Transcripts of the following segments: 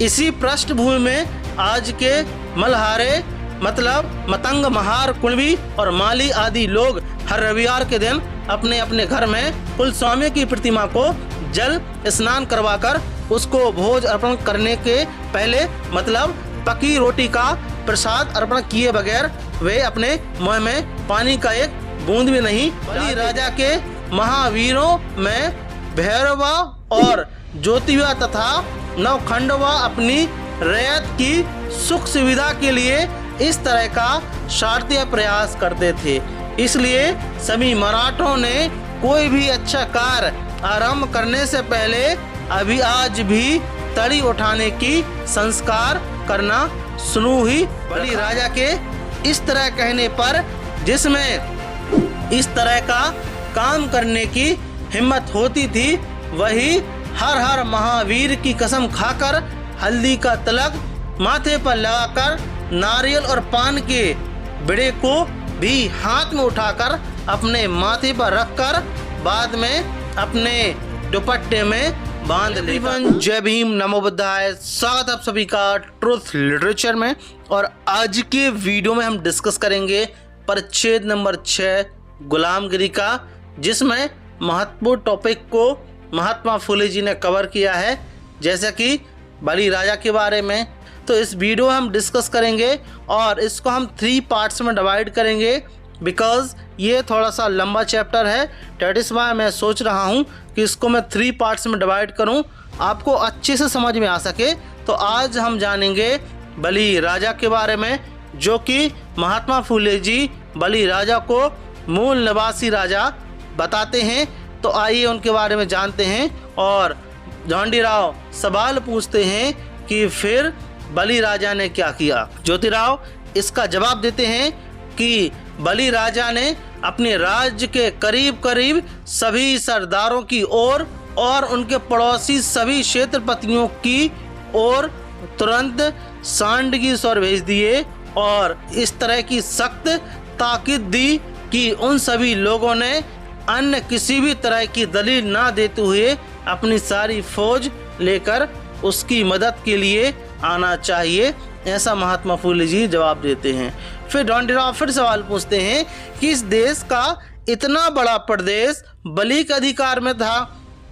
इसी पृष्ठभूमि में आज के मल्हारे मतलब मतंग, महार, कुणबी और माली आदि लोग हर रविवार के दिन अपने अपने घर में कुलस्वामी की प्रतिमा को जल स्नान करवाकर उसको भोज अर्पण करने के पहले मतलब पकी रोटी का प्रसाद अर्पण किए बगैर वे अपने मुंह में पानी का एक बूंद भी नहीं। बलि राजा के महावीरों में भैरवा और ज्योतिवा तथा नवखंडवा अपनी रैयत की सुख सुविधा के लिए इस तरह का शारदीय प्रयास करते थे। इसलिए सभी मराठों ने कोई भी अच्छा कार्य आरंभ करने से पहले अभी आज भी तड़ी उठाने की संस्कार करना शुरू ही। बलि राजा के इस तरह कहने पर जिसमें इस तरह का काम करने की हिम्मत होती थी वही हर हर महावीर की कसम खाकर हल्दी का तिलक माथे पर लगाकर नारियल और पान के बिड़े को भी हाथ में उठाकर अपने माथे पर रखकर बाद में अपने दुपट्टे में बांध ले। जय भीम, नमो बुद्धाय। स्वागत आप सभी का ट्रुथ लिटरेचर में। और आज के वीडियो में हम डिस्कस करेंगे परिच्छेद नंबर 6 गुलामगिरी का, जिसमें महत्वपूर्ण टॉपिक को महात्मा फुले जी ने कवर किया है, जैसे कि बलि राजा के बारे में। तो इस वीडियो में हम डिस्कस करेंगे और इसको हम 3 पार्ट्स में डिवाइड करेंगे बिकॉज ये थोड़ा सा लंबा चैप्टर है। डेट इज़ वाई मैं सोच रहा हूँ कि इसको मैं 3 पार्ट्स में डिवाइड करूँ, आपको अच्छे से समझ में आ सके। तो आज हम जानेंगे बलि राजा के बारे में, जो कि महात्मा फुले जी बलि राजा को मूल निवासी राजा बताते हैं। तो आइए उनके बारे में जानते हैं। और जोंडीराव सवाल पूछते हैं कि फिर बलि राजा ने क्या किया। ज्योतिराव इसका जवाब देते हैं कि बलि राजा ने अपने राज्य के करीब करीब सभी सरदारों की ओर और उनके पड़ोसी सभी क्षेत्रपतियों की ओर तुरंत सांडगी स्वर भेज दिए और इस तरह की सख्त ताकीद दी कि उन सभी लोगों ने अन्य किसी भी तरह की दलील ना देते हुए अपनी सारी फौज लेकर उसकी मदद के लिए आना चाहिए। ऐसा महात्मा फुले जी जवाब देते हैं। फिर जोंडीराव फिर सवाल पूछते हैं कि इस देश का इतना बड़ा प्रदेश बलि के अधिकार में था।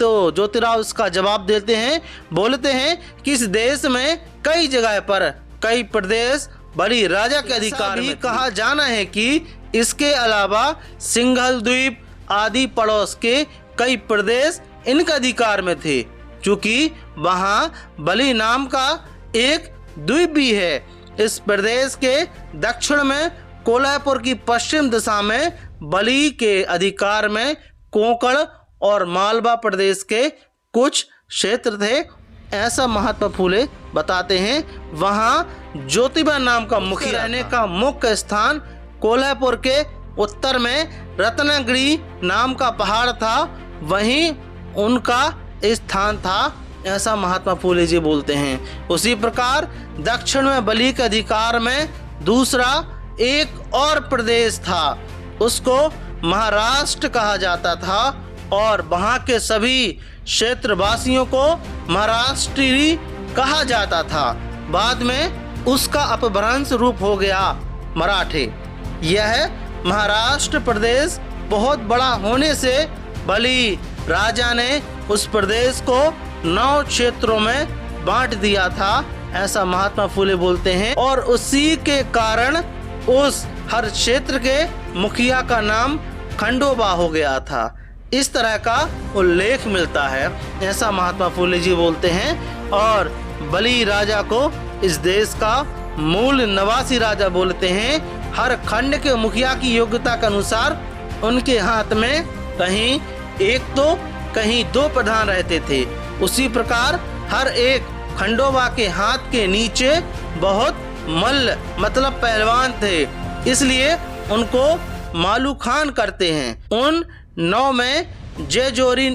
तो ज्योतिराव इसका जवाब देते हैं, बोलते हैं कि इस देश में कई जगह पर कई प्रदेश बलि राजा के अधिकार में कहा जाना है कि इसके अलावा सिंघल द्वीप आदि पड़ोस के कई प्रदेश इनके अधिकार में थे, क्योंकि वहाँ बलि नाम का एक द्वीप भी है। इस प्रदेश के दक्षिण में कोल्हापुर की पश्चिम दिशा में बलि के अधिकार में कोंकण और मालवा प्रदेश के कुछ क्षेत्र थे। ऐसा महात्मा फुले बताते हैं। वहाँ ज्योतिबा नाम का मुखिया रहने का मुख्य स्थान कोल्हापुर के उत्तर में रत्नागिरी नाम का पहाड़ था, वहीं उनका स्थान था। ऐसा महात्मा फुले जी बोलते हैं। उसी प्रकार दक्षिण में बलि के अधिकार में दूसरा एक और प्रदेश था, उसको महाराष्ट्र कहा जाता था और वहाँ के सभी क्षेत्रवासियों को महाराष्ट्री कहा जाता था। बाद में उसका अपभ्रंश रूप हो गया मराठे। यह महाराष्ट्र प्रदेश बहुत बड़ा होने से बलि राजा ने उस प्रदेश को 9 क्षेत्रों में बांट दिया था। ऐसा महात्मा फुले बोलते हैं। और उसी के कारण उस हर क्षेत्र के मुखिया का नाम खंडोबा हो गया था। इस तरह का उल्लेख मिलता है। ऐसा महात्मा फुले जी बोलते हैं। और बलि राजा को इस देश का मूल निवासी राजा बोलते हैं। हर खंड के मुखिया की योग्यता के अनुसार उनके हाथ में कहीं एक तो कहीं 2 प्रधान रहते थे। उसी प्रकार हर एक खंडोबा के हाथ के नीचे बहुत मल्ल मतलब पहलवान थे, इसलिए उनको मालू खान करते हैं। उन 9 में जयजोरी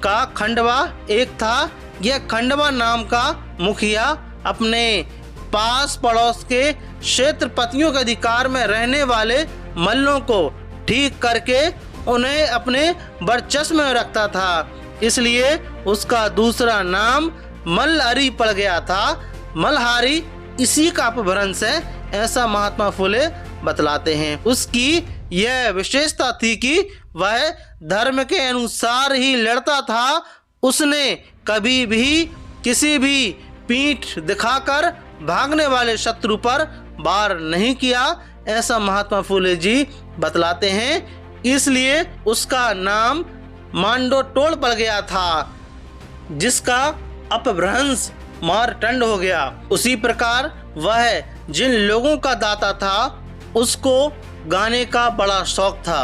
का खंडवा एक था। यह खंडवा नाम का मुखिया अपने पास पड़ोस के क्षेत्रपतियों के अधिकार में रहने वाले मल्लों को ठीक करके उन्हें अपने वर्चस्व में रखता था, इसलिए उसका दूसरा नाम मल्लरी पड़ गया था। मल्हारी इसी का अपभ्रंश है, ऐसा महात्मा फुले बतलाते हैं। उसकी यह विशेषता थी कि वह धर्म के अनुसार ही लड़ता था। उसने कभी भी किसी भी पीठ दिखाकर भागने वाले शत्रु पर वार नहीं किया, ऐसा महात्मा फुले जी बतलाते हैं। इसलिए उसका नाम मांडो टोल पड़ गया था, जिसका अपभ्रंश मारटंड हो गया। उसी प्रकार वह जिन लोगों का दाता था उसको गाने का बड़ा शौक था।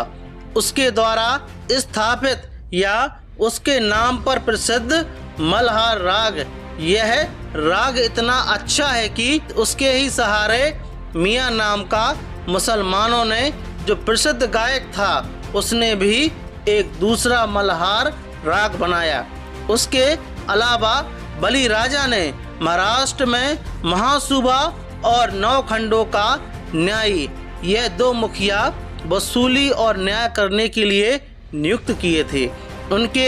उसके द्वारा स्थापित या उसके नाम पर प्रसिद्ध मल्हार राग, यह राग इतना अच्छा है कि उसके ही सहारे मियाँ नाम का मुसलमानों ने, जो प्रसिद्ध गायक था, उसने भी एक दूसरा मल्हार राग बनाया। उसके अलावा बलि राजा ने महाराष्ट्र में महासुबा और 9 खंडों का न्यायी, यह 2 मुखिया वसूली और न्याय करने के लिए नियुक्त किए थे। उनके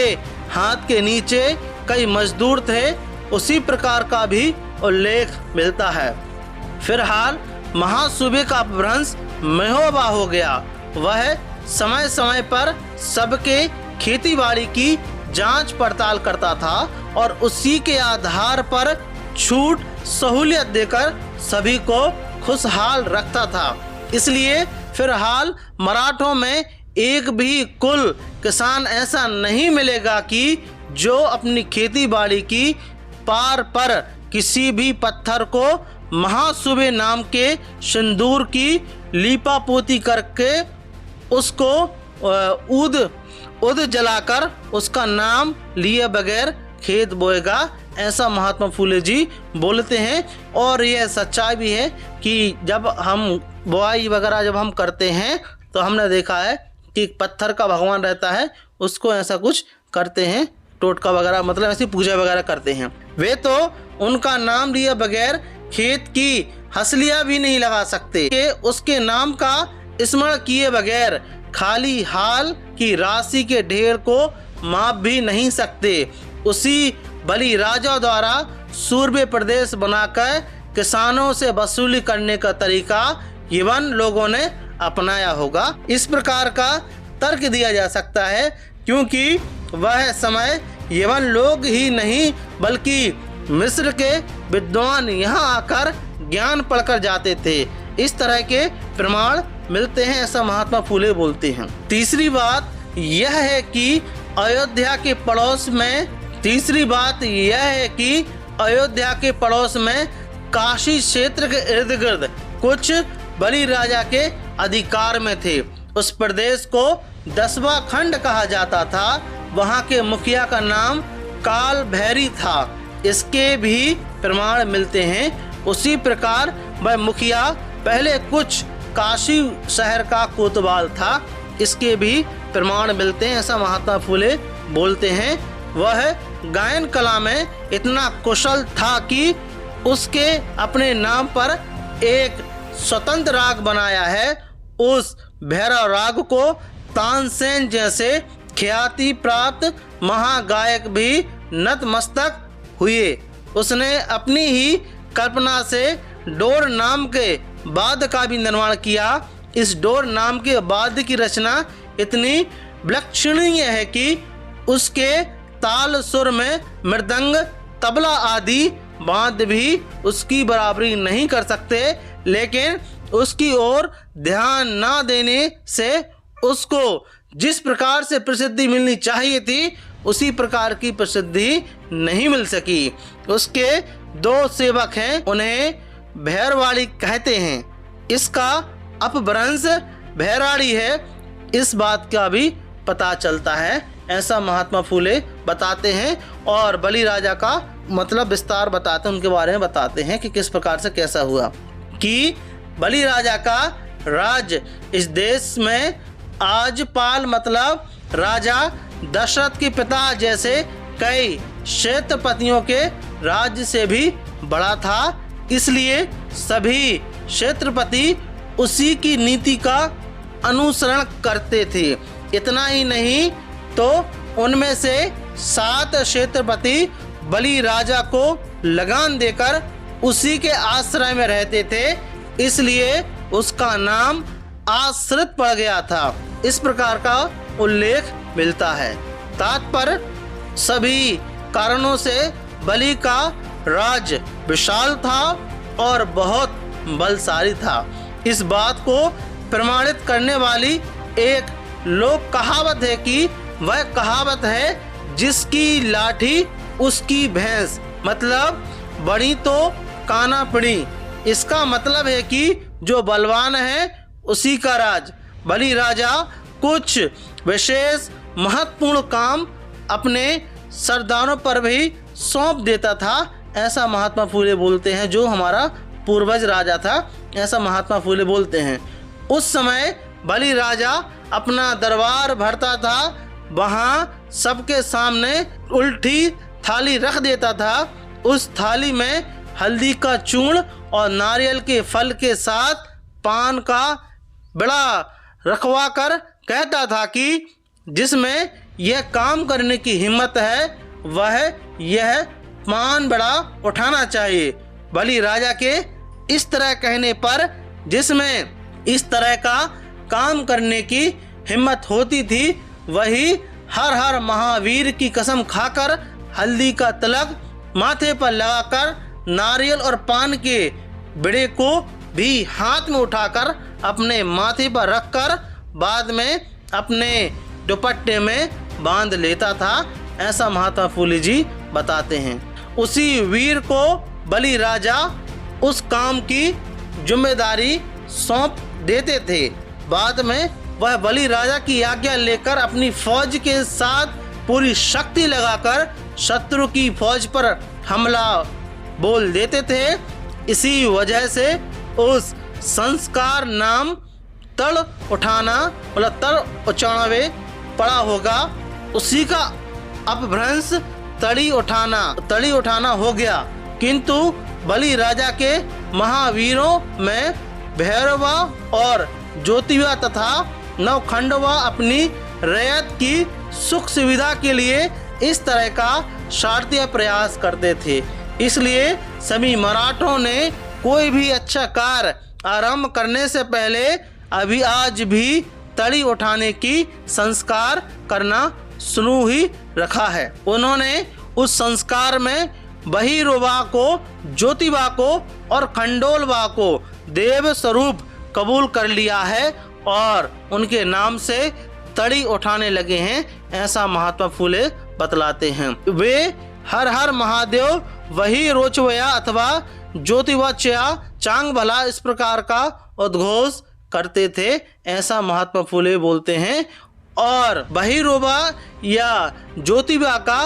हाथ के नीचे कई मजदूर थे। उसी प्रकार का भी उल्लेख मिलता है। फिलहाल महासूबे का अपभ्रंश महोबा हो गया। वह समय समय पर सबके खेतीबाड़ी की जांच पड़ताल करता था और उसी के आधार पर छूट सहूलियत देकर सभी को खुशहाल रखता था। इसलिए फिलहाल मराठों में एक भी कुल किसान ऐसा नहीं मिलेगा कि जो अपनी खेतीबाड़ी की पार पर किसी भी पत्थर को महासूबे नाम के सिंदूर की लीपापोती करके उसको उद जलाकर उसका नाम लिए बगैर खेत बोएगा, ऐसा महात्मा फुले जी बोलते हैं। और यह सच्चाई भी है कि जब हम बुआई वगैरह जब हम करते हैं तो हमने देखा है कि पत्थर का भगवान रहता है, उसको ऐसा कुछ करते हैं, टोटका वगैरह, मतलब ऐसी पूजा वगैरह करते हैं। वे तो उनका नाम लिए बगैर खेत की हसलियाँ भी नहीं लगा सकते, कि उसके नाम का स्मरण किए बगैर खाली हाल की राशि के ढेर को माप भी नहीं सकते। उसी बलि राजा द्वारा सूरबे प्रदेश बनाकर किसानों से वसूली करने का तरीका यवन लोगों ने अपनाया होगा। इस प्रकार का तर्क दिया जा सकता है क्योंकि वह समय यवन लोग ही नहीं बल्कि मिस्र के विद्वान यहाँ आकर ज्ञान पढ़कर जाते थे। इस तरह के प्रमाण मिलते हैं, ऐसा महात्मा फुले बोलते हैं। तीसरी बात यह है कि अयोध्या के पड़ोस में काशी क्षेत्र के इर्द गिर्द कुछ बलि राजा के अधिकार में थे। उस प्रदेश को 10वां खंड कहा जाता था। वहाँ के मुखिया का नाम काल भैरी था। इसके भी प्रमाण मिलते हैं। उसी प्रकार वह मुखिया पहले कुछ काशी शहर का कोतवाल था। इसके भी प्रमाण मिलते हैं, ऐसा महात्मा फुले बोलते हैं। वह गायन कला में इतना कुशल था कि उसके अपने नाम पर एक स्वतंत्र राग बनाया है। उस भैरव राग को तानसेन जैसे ख्याति प्राप्त महागायक भी नतमस्तक हुए। उसने अपनी ही कल्पना से डोर नाम के वाद्य का भी निर्माण किया। इस डोर नाम के वाद्य की रचना इतनी विलक्षणीय है कि उसके ताल सुर में मृदंग, तबला आदि वाद्य भी उसकी बराबरी नहीं कर सकते। लेकिन उसकी ओर ध्यान ना देने से उसको जिस प्रकार से प्रसिद्धि मिलनी चाहिए थी उसी प्रकार की प्रसिद्धि नहीं मिल सकी। उसके 2 सेवक हैं, उन्हें भैरवाड़ी कहते हैं। इसका अपभ्रंश भैराड़ी है, इस बात का भी पता चलता है, ऐसा महात्मा फुले बताते हैं। और बलि राजा का मतलब विस्तार बताते हैं, उनके बारे में बताते हैं कि किस प्रकार से कैसा हुआ। कि बलि राजा का राज इस देश में आजपाल मतलब राजा दशरथ के पिता जैसे कई क्षेत्रपतियों के राज्य से भी बड़ा था। इसलिए सभी क्षेत्रपति उसी की नीति का अनुसरण करते थे। इतना ही नहीं तो उनमें से 7 क्षेत्रपति बलि राजा को लगान देकर उसी के आश्रय में रहते थे, इसलिए उसका नाम आश्रित पड़ गया था। इस प्रकार का उल्लेख मिलता है। तात्पर्य सभी कारणों से बलि का राज विशाल था और बहुत बलशाली था। इस बात को प्रमाणित करने वाली एक लोक कहावत है कि वह कहावत है जिसकी लाठी उसकी भैंस, मतलब बड़ी तो काना पड़ी। इसका मतलब है कि जो बलवान है उसी का राज। बलि राजा कुछ विशेष महत्वपूर्ण काम अपने सरदारों पर भी सौंप देता था, ऐसा महात्मा फूले बोलते हैं। जो हमारा पूर्वज राजा था, ऐसा महात्मा फूले बोलते हैं। उस समय बलि राजा अपना दरबार भरता था, वहाँ सबके सामने उल्टी थाली रख देता था। उस थाली में हल्दी का चूर्ण और नारियल के फल के साथ पान का बड़ा रखवा कर कहता था कि जिसमें यह काम करने की हिम्मत है वह यह पान बड़ा उठाना चाहिए। बलि राजा के इस तरह कहने पर जिसमें इस तरह का काम करने की हिम्मत होती थी, वही हर हर महावीर की कसम खाकर हल्दी का तिलक माथे पर लगाकर नारियल और पान के बिड़े को भी हाथ में उठाकर अपने माथे पर रखकर बाद में अपने दुपट्टे में बांध लेता था, ऐसा महात्मा फूले जी बताते हैं। उसी वीर को बलि राजा उस काम की जिम्मेदारी सौंप देते थे। बाद में वह बलि राजा की आज्ञा लेकर अपनी फौज के साथ पूरी शक्ति लगाकर शत्रु की फौज पर हमला बोल देते थे। इसी वजह से उस संस्कार नाम तड़ उठाना मतलब तड़ उचावे पड़ा होगा। उसी का अपभ्रंश तड़ी उठाना हो गया। किंतु बलि राजा के महावीरों में भैरवा और ज्योतिवा तथा नवखंडवा अपनी रैयत की सुख सुविधा के लिए इस तरह का शार्दीय प्रयास करते थे। इसलिए सभी मराठों ने कोई भी अच्छा कार्य आरंभ करने से पहले अभी आज भी तड़ी उठाने की संस्कार करना शुरू ही रखा है। उन्होंने उस संस्कार में बहिरोबा को, ज्योतिबा को और खंडोलबा को देव स्वरूप कबूल कर लिया है और उनके नाम से तड़ी उठाने लगे हैं, ऐसा महात्मा फूले बतलाते हैं। वे हर हर महादेव वही रोचवया अथवा ज्योतिवाचया चांग भला इस प्रकार का उद्घोष करते थे, ऐसा महात्मा फूले बोलते हैं। और बहिरोबा या ज्योतिबा का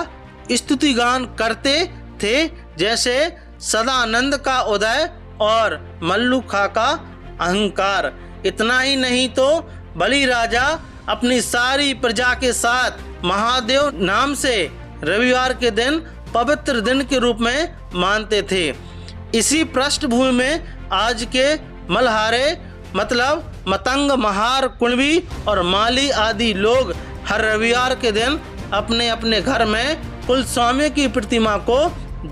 स्तुति गान करते थे, जैसे सदानंद का उदय और मल्लुखा का अहंकार। इतना ही नहीं तो बलि राजा अपनी सारी प्रजा के साथ महादेव नाम से रविवार के दिन पवित्र दिन के रूप में मानते थे। इसी पृष्ठभूमि में आज के मल्हारे मतलब मतंग, महार, कुणबी और माली आदि लोग हर रविवार के दिन अपने अपने घर में कुलस्वामी की प्रतिमा को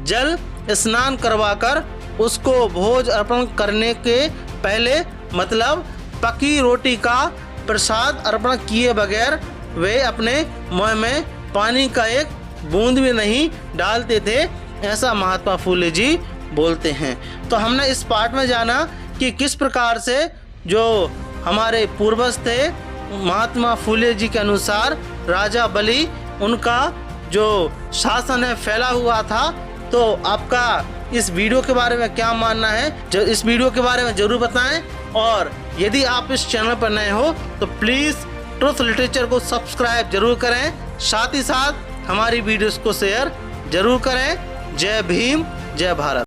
जल स्नान करवाकर उसको भोज अर्पण करने के पहले मतलब पकी रोटी का प्रसाद अर्पण किए बगैर वे अपने मुंह में पानी का एक बूंद भी नहीं डालते थे, ऐसा महात्मा फूले जी बोलते हैं। तो हमने इस पाठ में जाना कि किस प्रकार से जो हमारे पूर्वज थे महात्मा फूले जी के अनुसार राजा बलि उनका जो शासन है फैला हुआ था। तो आपका इस वीडियो के बारे में क्या मानना है, जो इस वीडियो के बारे में जरूर बताएं। और यदि आप इस चैनल पर नए हो तो प्लीज़ ट्रुथ लिटरेचर को सब्सक्राइब जरूर करें, साथ ही साथ हमारी वीडियोस को शेयर जरूर करें। जय भीम, जय भारत।